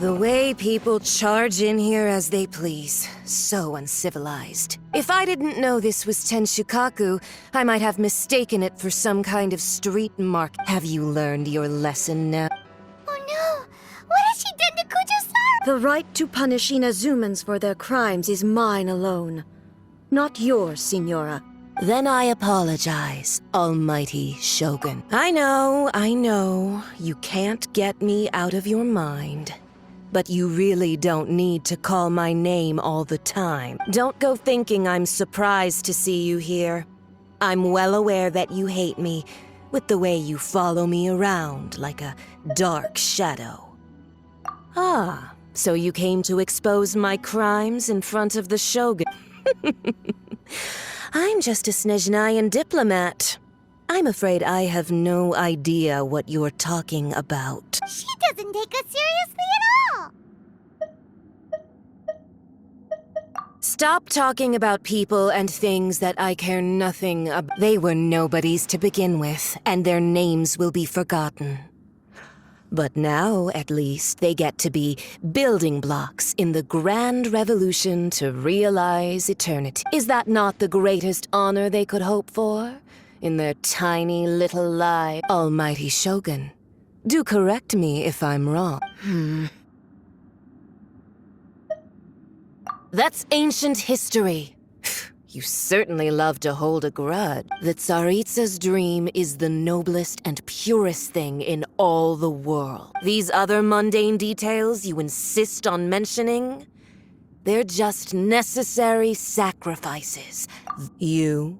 The way people charge in here as they please. So uncivilized. If I didn't know this was Tenshukaku, I might have mistaken it for some kind of street mark. Have you learned your lesson now? Oh no! What has she done to Kujo-san? The right to punish Inazumans for their crimes is mine alone. Not yours, Signora. Then I apologize, Almighty Shogun. I know, you can't get me out of your mind. But you really don't need to call my name all the time. Don't go thinking I'm surprised to see you here. I'm well aware that you hate me, with the way you follow me around like a dark shadow. Ah, so you came to expose my crimes in front of the Shogun. I'm just a Snezhnayan diplomat. I'm afraid I have no idea what you're talking about. She doesn't take us seriously at all! Stop talking about people and things that I care nothing about. They were nobodies to begin with, and their names will be forgotten. But now, at least, they get to be building blocks in the grand revolution to realize eternity. Is that not the greatest honor they could hope for? In their tiny little life? Almighty Shogun, do correct me if I'm wrong. That's ancient history. You certainly love to hold a grudge. The Tsaritsa's dream is the noblest and purest thing in all the world. These other mundane details you insist on mentioning, they're just necessary sacrifices. You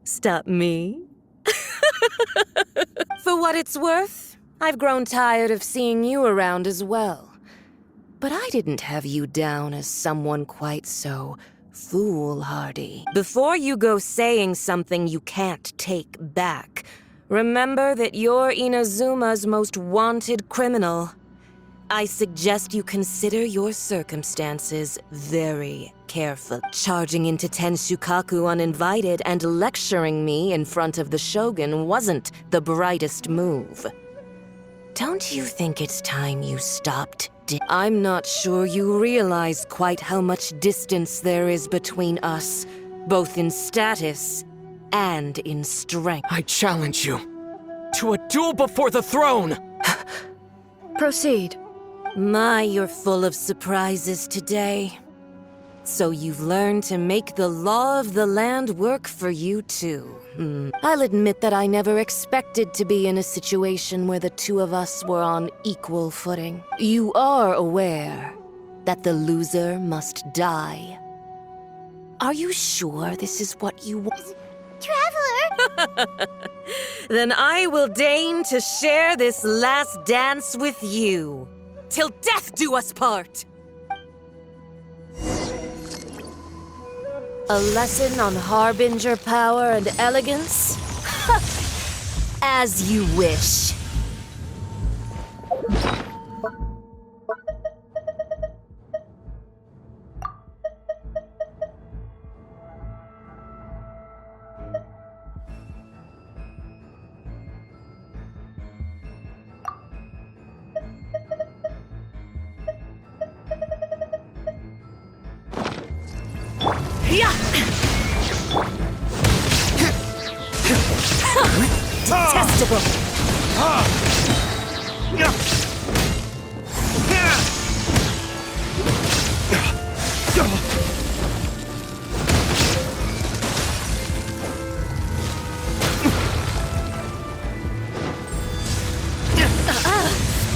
stop me? For what it's worth, I've grown tired of seeing you around as well. But I didn't have you down as someone quite so foolhardy. Before you go saying something you can't take back, remember that you're Inazuma's most wanted criminal. I suggest you consider your circumstances very carefully. Charging into Tenshukaku uninvited and lecturing me in front of the Shogun wasn't the brightest move. Don't you think it's time you stopped? I'm not sure you realize quite how much distance there is between us, both in status and in strength. I challenge you to a duel before the throne! Proceed. My, you're full of surprises today. So you've learned to make the law of the land work for you too. I'll admit that I never expected to be in a situation where the two of us were on equal footing. You are aware that the loser must die. Are you sure this is what you want? Traveler! Then I will deign to share this last dance with you. Till death do us part! A lesson on harbinger power and elegance? As you wish. Detestable!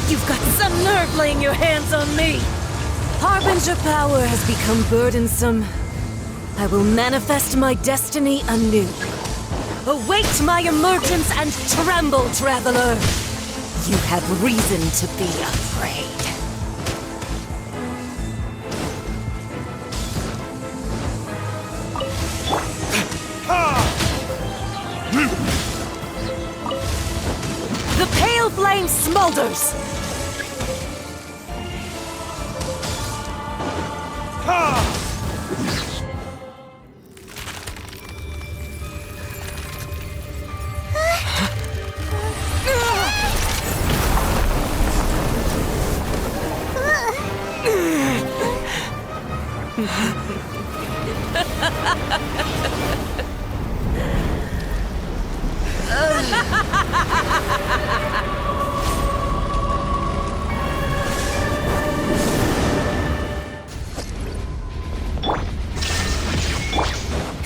You've got some nerve laying your hands on me! Harbinger power has become burdensome. I will manifest my destiny anew. Await my emergence and tremble, traveler! You have reason to be afraid. The pale flame smolders!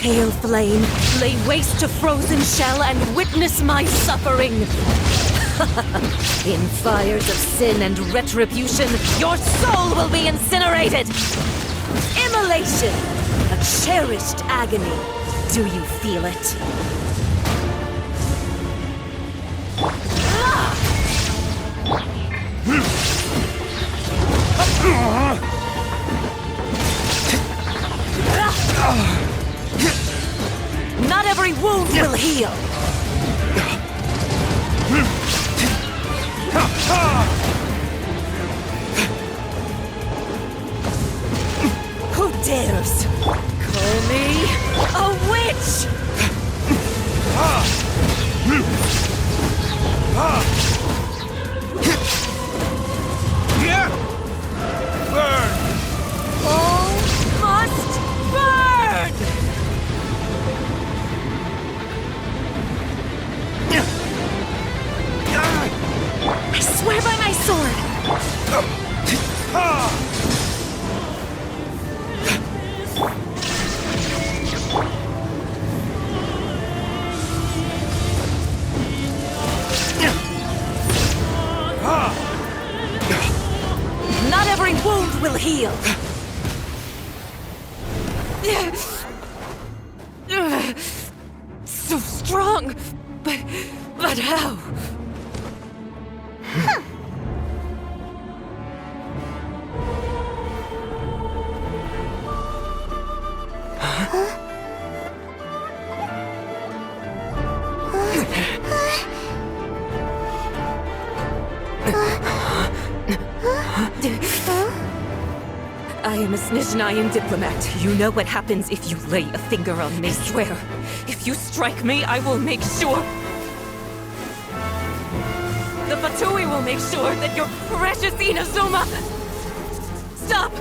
pale flame, lay waste to frozen shell, and witness my suffering. In fires of sin and retribution, your soul will be incinerated! Immolation! A cherished agony. Do you feel it? Not every wound will heal! Who dares call me a witch? Burn! All must burn! I swear by my sword! Not every wound will heal! So strong, but how? I am a Snezhnayan diplomat. You know what happens if you lay a finger on me. Swear, if you strike me, I will make sure... The Fatui will make sure that your precious Inazuma... Stop!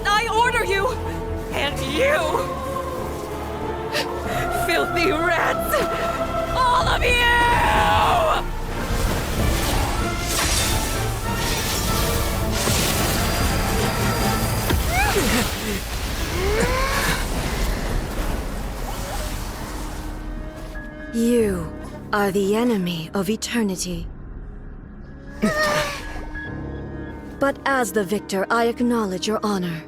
I order you! And you! Filthy rats! All of you! You are the enemy of eternity. But as the victor, I acknowledge your honor.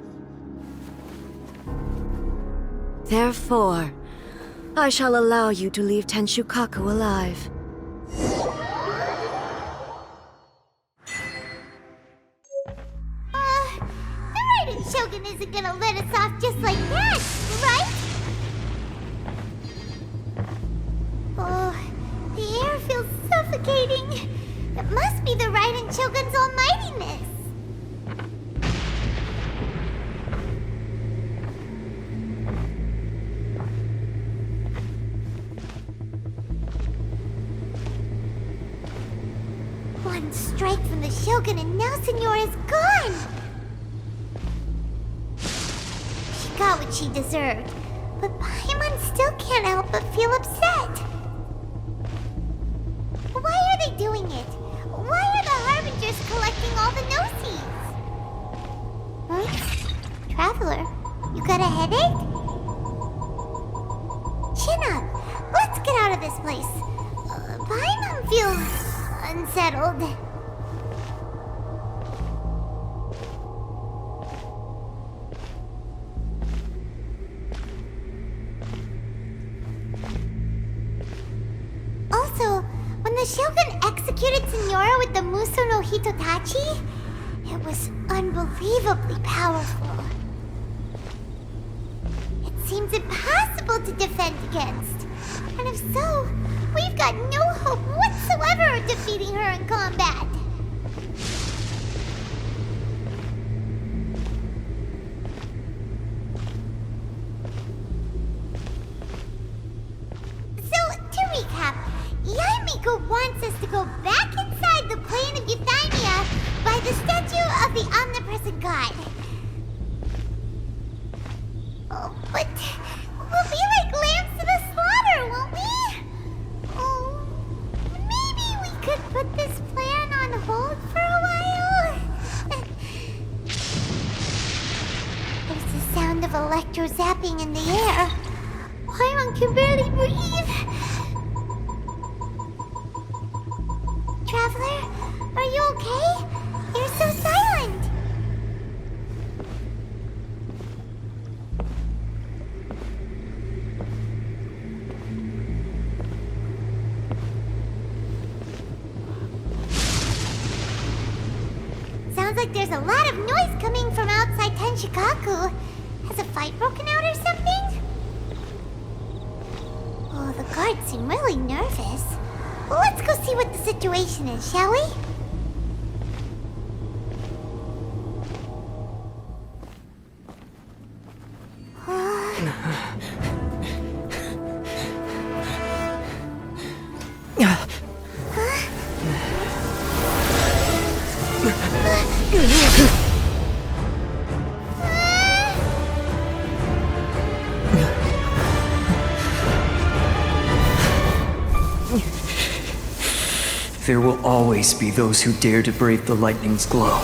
Therefore, I shall allow you to leave Tenshukaku alive. The Raiden Shogun isn't gonna let us off just like that, right? Oh, the air feels suffocating. It must be the Raiden Shogun's almightiness. One strike from the Shogun and now Senyora's gone! She got what she deserved, but Paimon still can't help but feel upset. Why are they doing it? Why are the Harbingers collecting all the no-seeds? Huh? Traveler, you got a headache? Chin up! Let's get out of this place. Paimon feels... unsettled. Also, when the Shogun executed Senyora with the Muso no Hitotachi, it was unbelievably powerful. It seems impossible to defend against. And if so, we've got no hope whatsoever of defeating her in combat. So, to recap, Yaimiko wants us to go back inside the plane of Euthymia by the statue of the Omnipresent God. Oh, but we'll be like lambs to the slaughter, won't we? Oh, maybe we could put this plan on hold for a while? There's the sound of electro zapping in the air. Why can barely breathe. Traveler, are you okay? You're so silent. Sounds like there's a lot of noise coming from outside Tenshikaku. Has a fight broken out or something? Oh, the guards seem really nervous. Well, let's go see what the situation is, shall we? There will always be those who dare to brave the lightning's glow.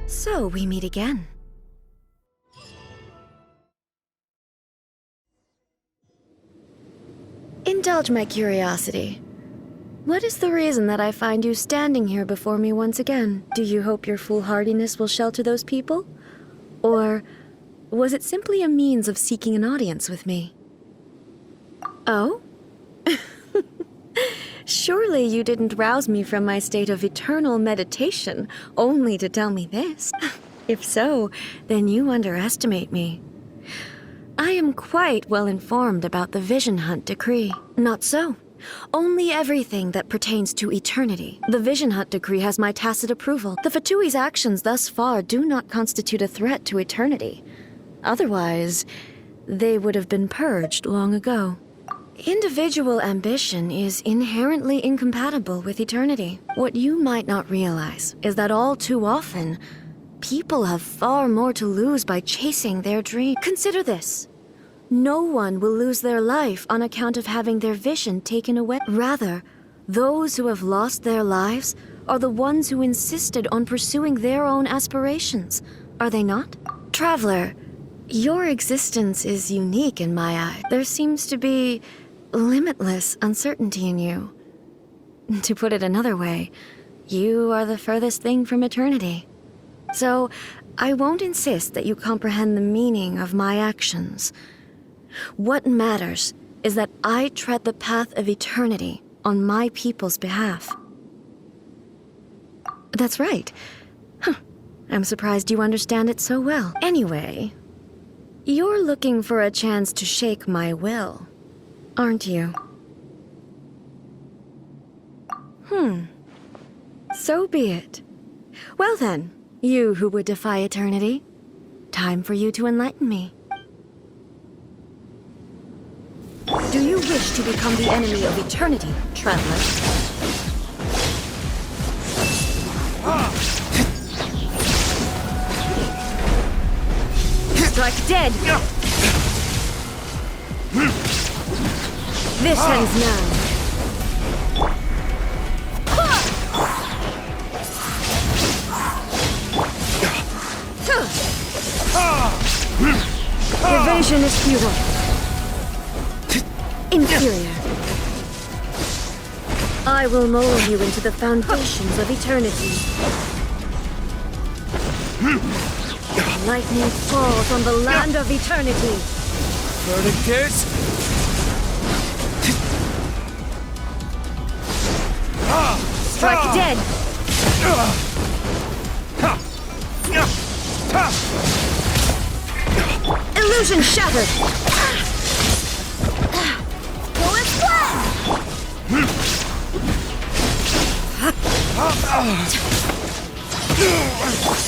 So we meet again. Indulge my curiosity. What is the reason that I find you standing here before me once again? Do you hope your foolhardiness will shelter those people? Or was it simply a means of seeking an audience with me? Oh? Surely you didn't rouse me from my state of eternal meditation only to tell me this. If so, then you underestimate me. I am quite well informed about the Vision Hunt decree. Not so. Only everything that pertains to eternity. The Vision Hunt decree has my tacit approval. The Fatui's actions thus far do not constitute a threat to eternity. Otherwise, they would have been purged long ago. Individual ambition is inherently incompatible with eternity. What you might not realize is that all too often, people have far more to lose by chasing their dream. Consider this. No one will lose their life on account of having their vision taken away. Rather, those who have lost their lives are the ones who insisted on pursuing their own aspirations, are they not? Traveler, your existence is unique in my eye. There seems to be limitless uncertainty in you. To put it another way, you are the furthest thing from eternity. So, I won't insist that you comprehend the meaning of my actions. What matters is that I tread the path of eternity on my people's behalf. That's right. I'm surprised you understand it so well. Anyway, you're looking for a chance to shake my will, aren't you? So be it. Well then, you who would defy eternity, time for you to enlighten me. Do you wish to become the enemy of eternity, traveler? Strike dead! This ends now. Evasion is futile. Inferior. I will mold you into the foundations of eternity. Lightning falls on the land of eternity. Verdict is... Strike dead. Illusion shattered. Go as planned!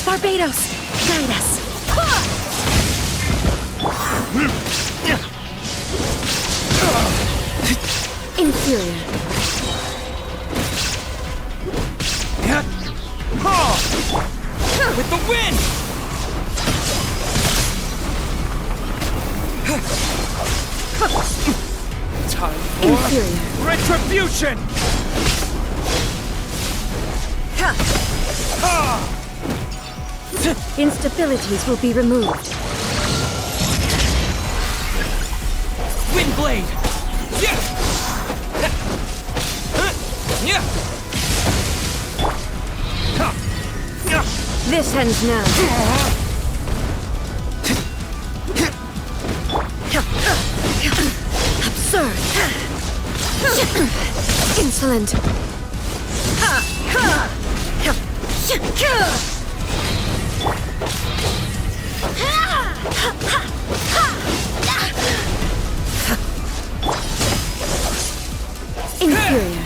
Barbados, guide us. Inferior. With the wind! Time for Inferior. retribution! Instabilities will be removed. Windblade! This ends now. Absurd. Insolent. Inferior.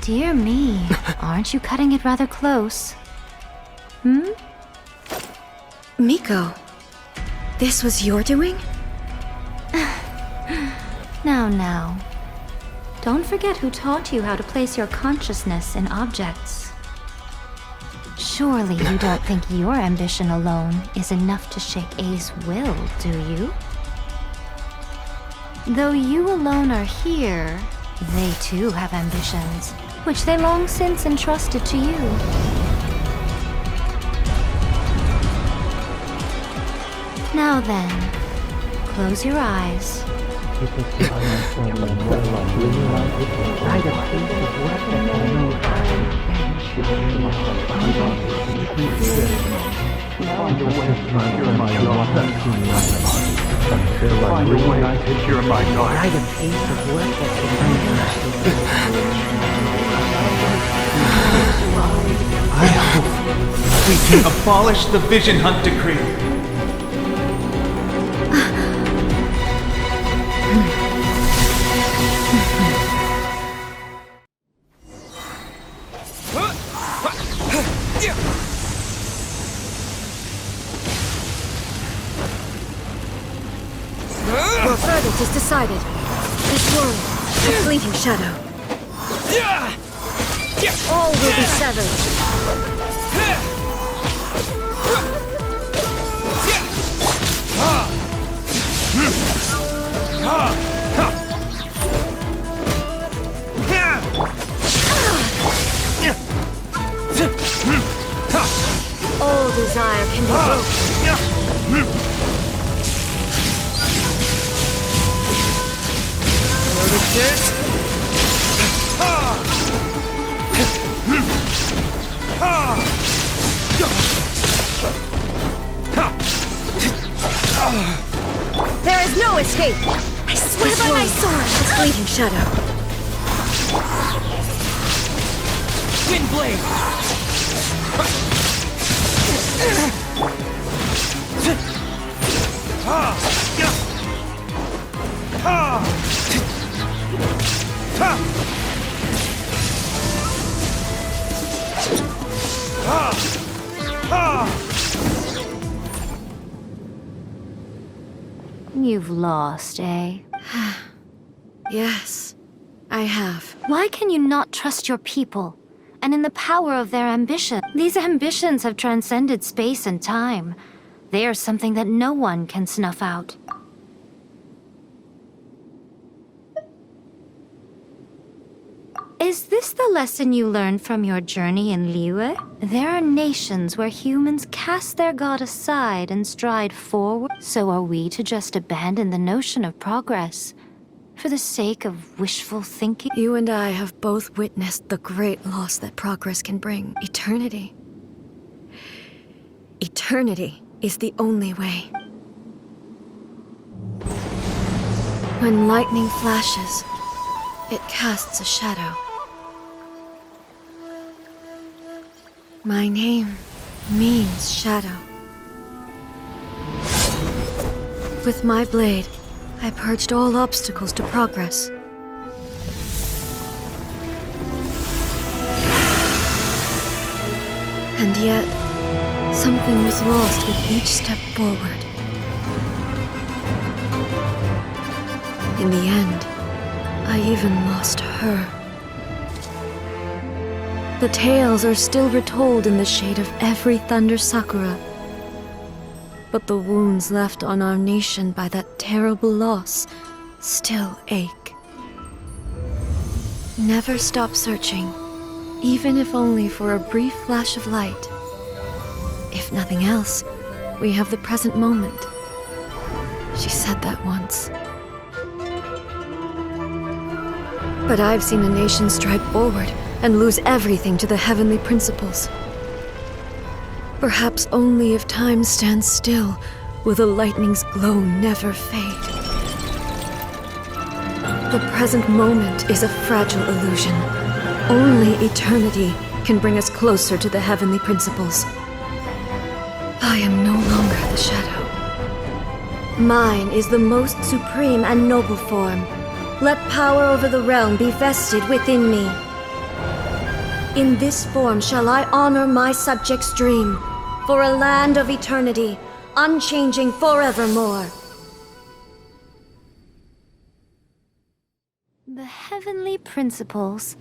Dear me, aren't you cutting it rather close? Hmm? Miko, this was your doing? Now. Don't forget who taught you how to place your consciousness in objects. Surely you don't think your ambition alone is enough to shake A's will, do you? Though you alone are here, they too have ambitions, which they long since entrusted to you. Now then, close your eyes. I hope we can abolish the Vision Hunt Decree. Your verdict is decided. This world, a fleeting shadow. All will be severed. All desire can be broken. There is no escape! I swear by my sword! A fleeting shadow. Windblade! You've lost, eh? Yes, I have. Why can you not trust your people? and in the power of their ambition. These ambitions have transcended space and time. They are something that no one can snuff out. Is this the lesson you learned from your journey in Liyue? There are nations where humans cast their god aside and stride forward. So are we to just abandon the notion of progress for the sake of wishful thinking? You and I have both witnessed the great loss that progress can bring. Eternity. Eternity is the only way. When lightning flashes, it casts a shadow. My name means shadow. With my blade, I purged all obstacles to progress. And yet, something was lost with each step forward. In the end, I even lost her. The tales are still retold in the shade of every Thunder Sakura. But the wounds left on our nation by that terrible loss still ache. Never stop searching, even if only for a brief flash of light. If nothing else, we have the present moment. She said that once. But I've seen a nation stride forward and lose everything to the heavenly principles. Perhaps only if time stands still will the lightning's glow never fade. The present moment is a fragile illusion. Only eternity can bring us closer to the heavenly principles. I am no longer the shadow. Mine is the most supreme and noble form. Let power over the realm be vested within me. In this form shall I honor my subjects' dream, for a land of eternity, unchanging forevermore. The heavenly principles.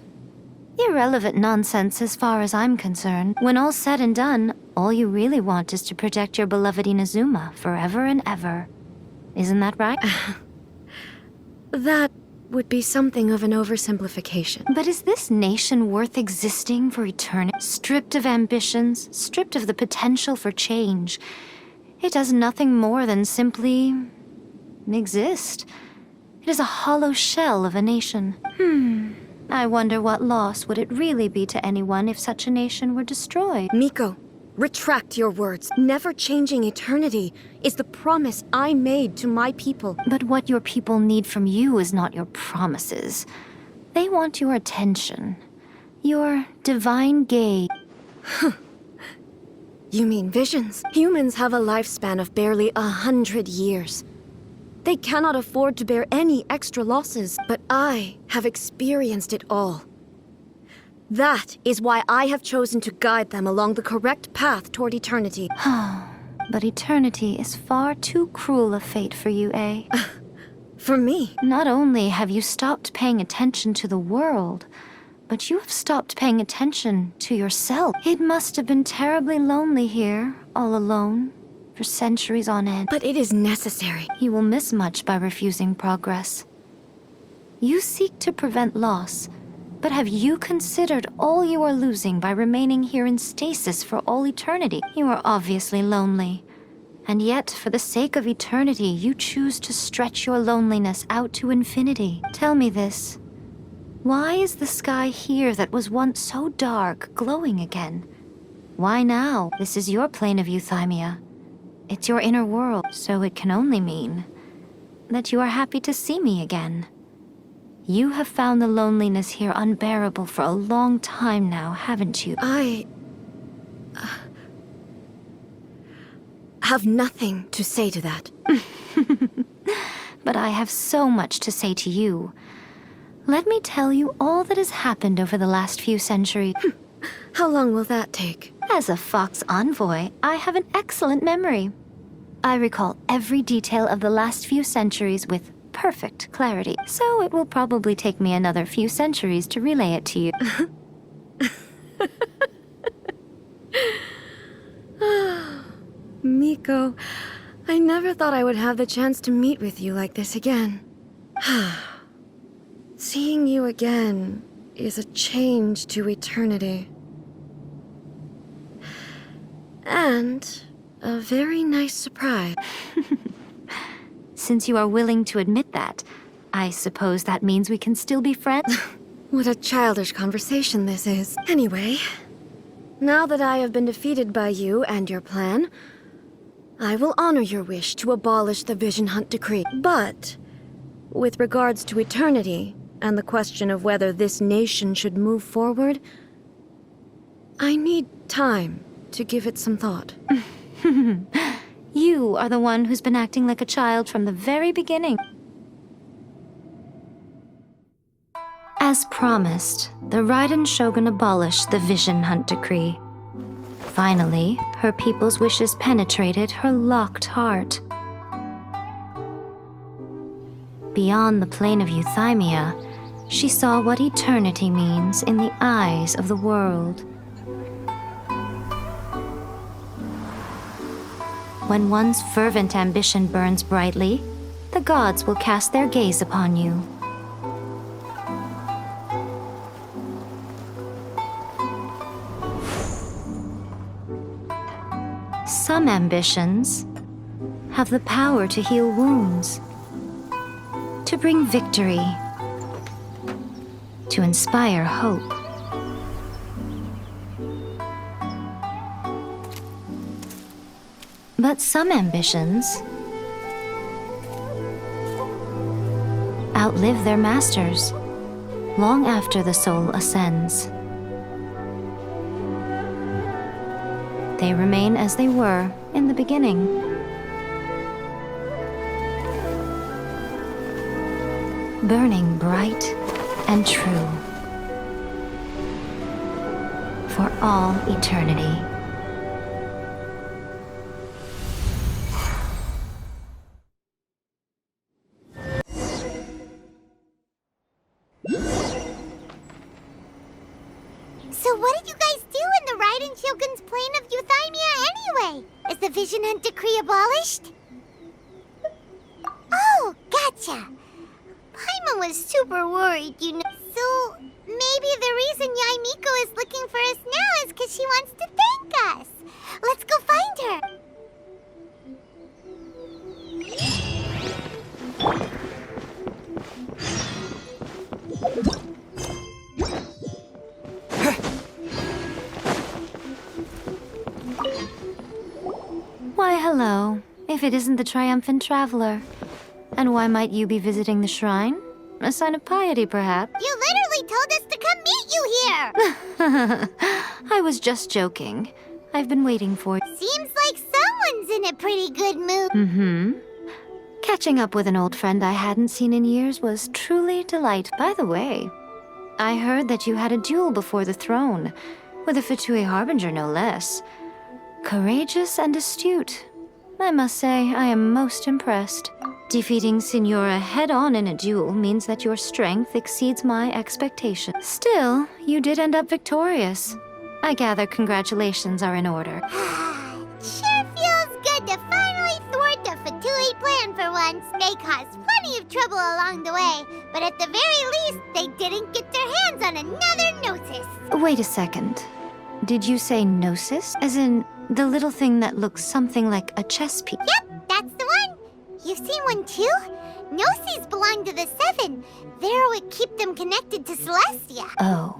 Irrelevant nonsense as far as I'm concerned. When all's said and done, all you really want is to protect your beloved Inazuma forever and ever. Isn't that right? That would be something of an oversimplification. But is this nation worth existing for eternity? Stripped of ambitions, stripped of the potential for change. It does nothing more than simply exist. It is a hollow shell of a nation. I wonder what loss would it really be to anyone if such a nation were destroyed? Miko, retract your words. Never changing eternity is the promise I made to my people. But what your people need from you is not your promises. They want your attention. Your divine gaze. You mean visions? Humans have a lifespan of barely 100 years. They cannot afford to bear any extra losses, but I have experienced it all. That is why I have chosen to guide them along the correct path toward eternity. But eternity is far too cruel a fate for you, eh? For me? Not only have you stopped paying attention to the world, but you have stopped paying attention to yourself. It must have been terribly lonely here, all alone, for centuries on end. But it is necessary. You will miss much by refusing progress. You seek to prevent loss, but have you considered all you are losing by remaining here in stasis for all eternity? You are obviously lonely. And yet, for the sake of eternity, you choose to stretch your loneliness out to infinity. Tell me this. Why is the sky here that was once so dark glowing again? Why now? This is your plane of euthymia. It's your inner world, so it can only mean that you are happy to see me again. You have found the loneliness here unbearable for a long time now, haven't you? I have nothing to say to that. But I have so much to say to you. Let me tell you all that has happened over the last few centuries. How long will that take? As a Fox envoy, I have an excellent memory. I recall every detail of the last few centuries with perfect clarity, so it will probably take me another few centuries to relay it to you. Miko, I never thought I would have the chance to meet with you like this again. Seeing you again is a change to eternity. And a very nice surprise. Since you are willing to admit that, I suppose that means we can still be friends? What a childish conversation this is. Anyway, now that I have been defeated by you and your plan, I will honor your wish to abolish the Vision Hunt Decree. But, with regards to eternity, and the question of whether this nation should move forward, I need time to give it some thought. You are the one who's been acting like a child from the very beginning. As promised, the Raiden Shogun abolished the Vision Hunt Decree. Finally, her people's wishes penetrated her locked heart. Beyond the plane of Euthymia, she saw what eternity means in the eyes of the world. When one's fervent ambition burns brightly, the gods will cast their gaze upon you. Some ambitions have the power to heal wounds, to bring victory, to inspire hope. But some ambitions outlive their masters long after the soul ascends. They remain as they were in the beginning. Burning bright and true for all eternity. So what did you guys do in the Raiden Shogun's plane of Euthymia anyway? Is the Vision Hunt Decree abolished? Oh, gotcha. Paimon was super worried, you know. So maybe the reason Yae Miko is looking for us now is because she wants to thank us. Let's go find her. Why, hello, if it isn't the triumphant traveler. And why might you be visiting the shrine? A sign of piety, perhaps? You literally told us to come meet you here! I was just joking. I've been waiting for you. Seems like someone's in a pretty good mood. Catching up with an old friend I hadn't seen in years was truly delightful. By the way, I heard that you had a duel before the throne, with a Fatui Harbinger no less. Courageous and astute. I must say, I am most impressed. Defeating Signora head-on in a duel means that your strength exceeds my expectations. Still, you did end up victorious. I gather congratulations are in order. Sure feels good to finally thwart the Fatui plan for once. They caused plenty of trouble along the way, but at the very least, they didn't get their hands on another Gnosis. Wait a second. Did you say Gnosis? As in, the little thing that looks something like a chess piece? Yep, that's the one. You've seen one too? Gnosis belong to the Seven. They're what keep them connected to Celestia. Oh.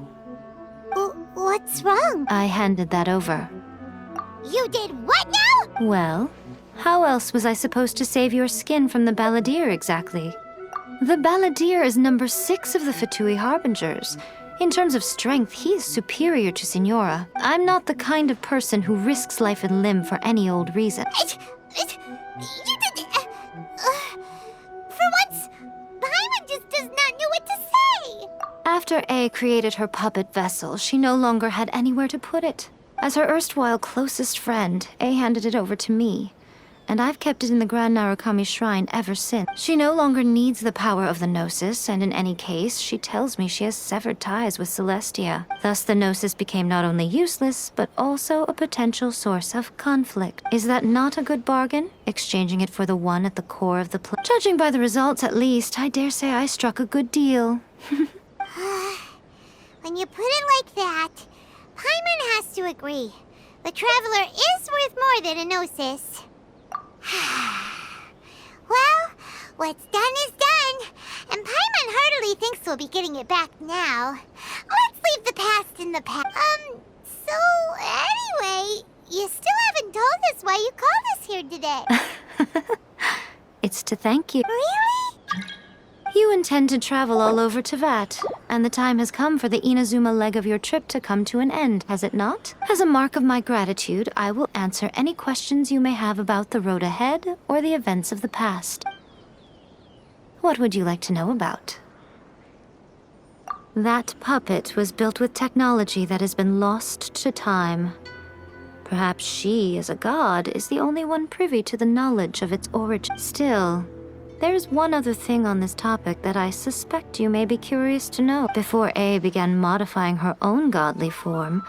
What's wrong? I handed that over. You did what now? Well, how else was I supposed to save your skin from the Balladeer exactly? The Balladeer is number 6 of the Fatui Harbingers. In terms of strength, he is superior to Signora. I'm not the kind of person who risks life and limb for any old reason. You did... for once, Paimon just does not know what to say. After A created her puppet vessel, she no longer had anywhere to put it. As her erstwhile closest friend, A handed it over to me. and I've kept it in the Grand Narukami Shrine ever since. She no longer needs the power of the Gnosis, and in any case, she tells me she has severed ties with Celestia. Thus, the Gnosis became not only useless, but also a potential source of conflict. Is that not a good bargain? Exchanging it for the one at the core of the Judging by the results, at least, I dare say I struck a good deal. When you put it like that, Paimon has to agree. The Traveler is worth more than a Gnosis. Well, what's done is done, and Paimon heartily thinks we'll be getting it back now. Let's leave the past in the past. So anyway, you still haven't told us why you called us here today. It's to thank you. Really? You intend to travel all over Tevat, and the time has come for the Inazuma leg of your trip to come to an end, has it not? As a mark of my gratitude, I will answer any questions you may have about the road ahead or the events of the past. What would you like to know about? That puppet was built with technology that has been lost to time. Perhaps she, as a god, is the only one privy to the knowledge of its origin. Still, there's one other thing on this topic that I suspect you may be curious to know. Before A began modifying her own godly form,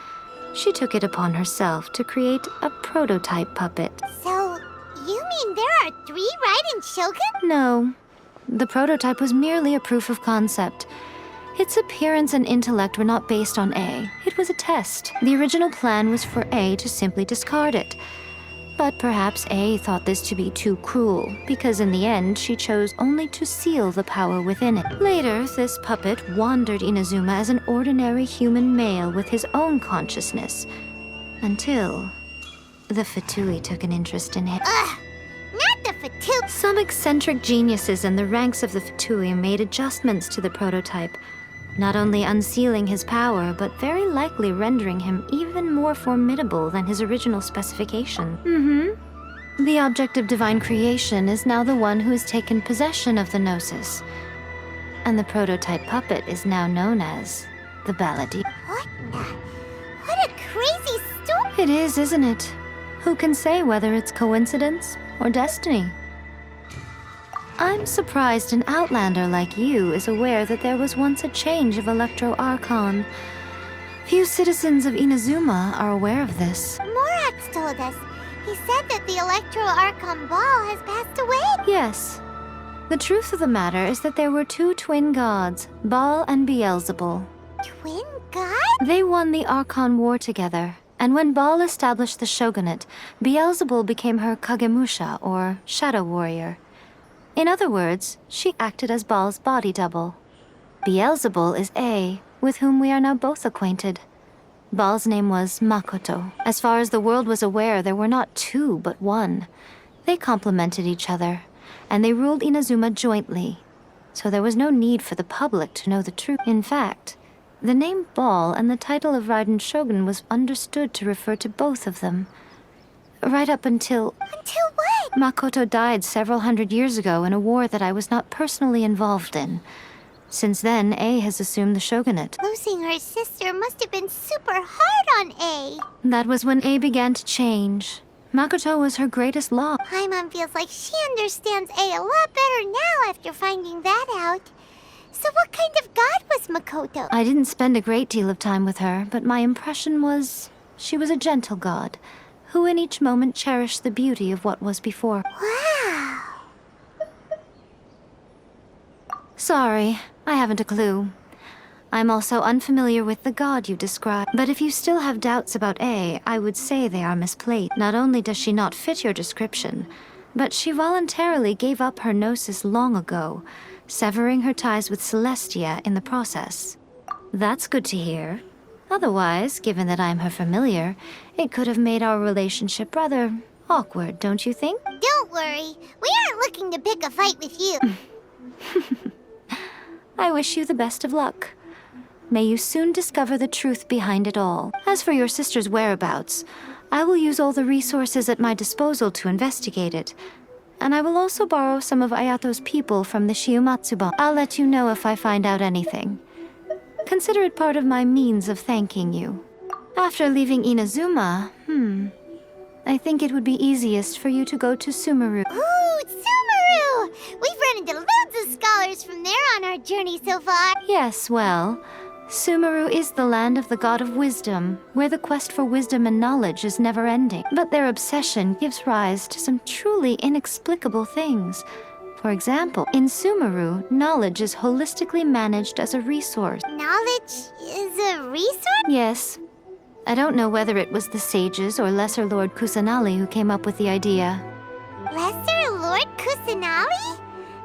she took it upon herself to create a prototype puppet. So, you mean there are 3 Raiden Shogun? No, the prototype was merely a proof of concept. Its appearance and intellect were not based on A. It was a test. The original plan was for A to simply discard it. But perhaps A thought this to be too cruel, because in the end she chose only to seal the power within it. Later, this puppet wandered Inazuma as an ordinary human male with his own consciousness, until the Fatui took an interest in him. Ugh, not the Fatui. Some eccentric geniuses in the ranks of the Fatui made adjustments to the prototype, not only unsealing his power, but very likely rendering him even more formidable than his original specification. The object of divine creation is now the one who has taken possession of the Gnosis. And the prototype puppet is now known as the Baladi. What a crazy story! It is, isn't it? Who can say whether it's coincidence or destiny? I'm surprised an outlander like you is aware that there was once a change of Electro Archon. Few citizens of Inazuma are aware of this. Morax told us. He said that the Electro Archon Ball has passed away. Yes. The truth of the matter is that there were 2 twin gods, Baal and Beelzebul. Twin gods? They won the Archon War together, and when Baal established the shogunate, Beelzebul became her Kagemusha, or shadow warrior. In other words, she acted as Baal's body double. Beelzebul is A, with whom we are now both acquainted. Baal's name was Makoto. As far as the world was aware, there were not 2, but 1. They complemented each other, and they ruled Inazuma jointly, so there was no need for the public to know the truth. In fact, the name Baal and the title of Raiden Shogun was understood to refer to both of them. Right up until... Until what? Makoto died several hundred years ago in a war that I was not personally involved in. Since then, A has assumed the shogunate. Losing her sister must have been super hard on A. That was when A began to change. Makoto was her greatest loss. Paimon feels like she understands A a lot better now after finding that out. So what kind of god was Makoto? I didn't spend a great deal of time with her, but my impression was she was a gentle god, who in each moment cherished the beauty of what was before. Wow. Sorry, I haven't a clue. I'm also unfamiliar with the god you described. But if you still have doubts about A, I would say they are misplaced. Not only does she not fit your description, but she voluntarily gave up her gnosis long ago, severing her ties with Celestia in the process. That's good to hear. Otherwise, given that I'm her familiar, it could have made our relationship rather awkward, don't you think? Don't worry. We aren't looking to pick a fight with you. I wish you the best of luck. May you soon discover the truth behind it all. As for your sister's whereabouts, I will use all the resources at my disposal to investigate it. And I will also borrow some of Ayato's people from the Shiumatsuba. I'll let you know if I find out anything. Consider it part of my means of thanking you. After leaving Inazuma, I think it would be easiest for you to go to Sumeru. Ooh, Sumeru! We've run into loads of scholars from there on our journey so far. Yes, well, Sumeru is the land of the god of wisdom, where the quest for wisdom and knowledge is never-ending. But their obsession gives rise to some truly inexplicable things. For example, in Sumeru, knowledge is holistically managed as a resource. Knowledge is a resource? Yes. I don't know whether it was the sages or Lesser Lord Kusanali who came up with the idea. Lesser Lord Kusanali?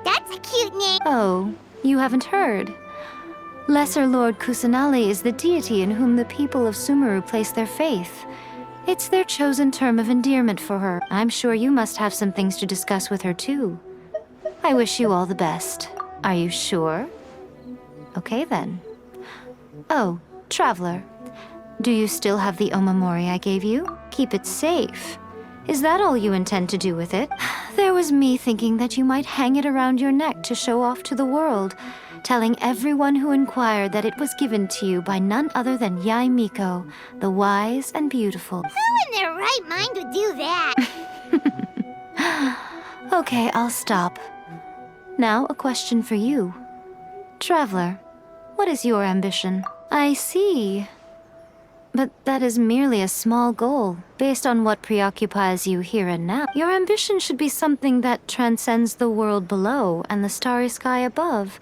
That's a cute name. Oh, you haven't heard. Lesser Lord Kusanali is the deity in whom the people of Sumeru place their faith. It's their chosen term of endearment for her. I'm sure you must have some things to discuss with her too. I wish you all the best. Are you sure? Okay then. Oh, Traveler. Do you still have the Omamori I gave you? Keep it safe. Is that all you intend to do with it? There was me thinking that you might hang it around your neck to show off to the world, telling everyone who inquired that it was given to you by none other than Yae Miko, the wise and beautiful. Who in their right mind would do that? Okay, I'll stop. Now, a question for you. Traveler, what is your ambition? I see. But that is merely a small goal, based on what preoccupies you here and now. Your ambition should be something that transcends the world below and the starry sky above.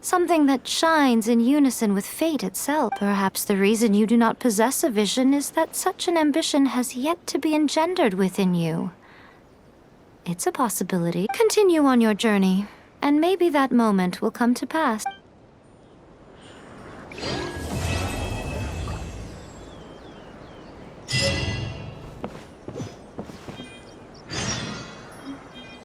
Something that shines in unison with fate itself. Perhaps the reason you do not possess a vision is that such an ambition has yet to be engendered within you. It's a possibility. Continue on your journey, and maybe that moment will come to pass.